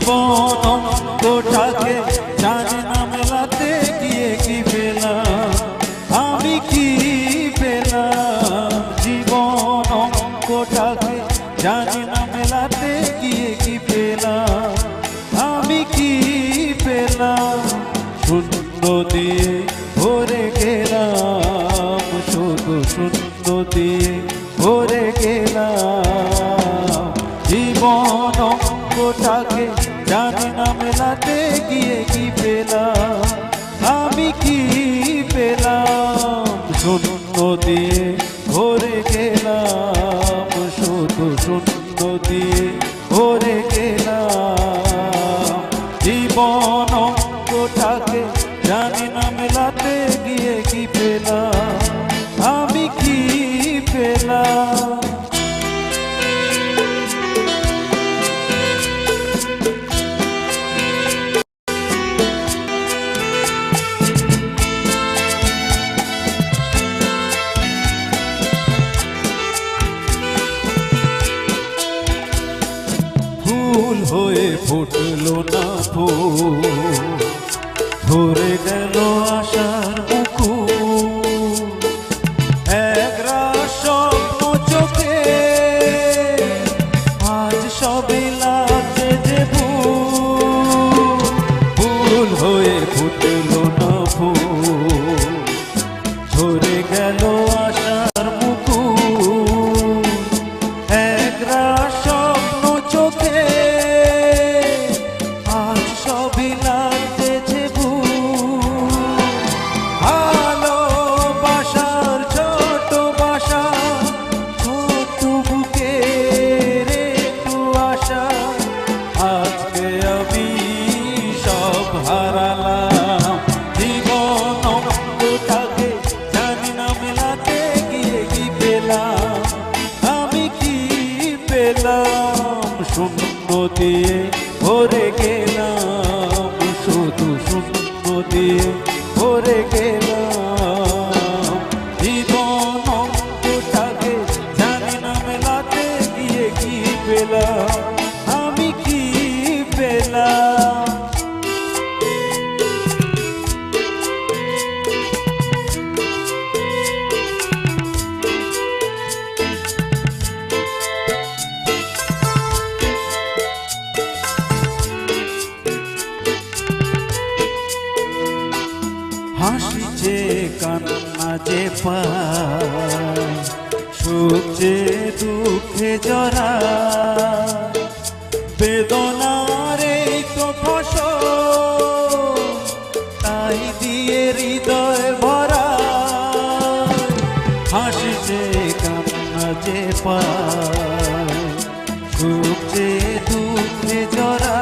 জীবন অঙ্কটাকে জানি না মেলাতে গিয়ে কি পেলাম, আমি কি পেলাম। জীবন অঙ্কটাকে জানি না মেলাতে গিয়ে কি পেলাম, আমি কি পেলাম। শূন্য দিয়ে ভরে গেলাম, শুধু শূন্য দিয়ে ভরে গেলাম। জীবন অঙ্কটাকে জানি না মেলাতে গিয়ে কি পেলাম, আমি কি পেলাম। শূন্য দিয়ে ভরে গেলাম, শুধু শূন্য দিয়ে ভরে গেলাম। জীবন অঙ্কটাকে জানি না মেলাতে গিয়ে কি পেলাম, আমি কি পেলাম। ফুল হয়ে ফুটলো না ফুল, ধরে গেল আশার মুকুল। একরাশ স্বপ্ন চোখে আজ সবে লাগছে যে ভুল। ফুল হয়ে ফুটলো না ফুল, ধরে গেল আশার মুকুল। একরাশ স্বপ্ন চোখে আজ সবে লাগছে ভুল। ভালোবাসার ছোট বাসা, ছোট বুকের একটু আশা, আজকে আমি সব হারালাম। জীবন অঙ্কটাকে জানি না মেলাতে গিয়ে কি পেলাম, আমি কি পেলাম। শূন্য দিয়ে ভরে গেলাম, শুধু শূন্য দিয়ে ভরে গেলাম। জীবন অঙ্কটাকে জানি না মেলাতে গিয়ে কি পেলাম, আমি কি পেলাম। হাসি যে কান্না যে পায়, সুখ যে দুঃখে জড়া, বেদনার এই তো ফসল, তাই দিয়ে হৃদয় ভরা। হাসি যে কান্না যে পায়, সুখ যে দুঃখে জড়া,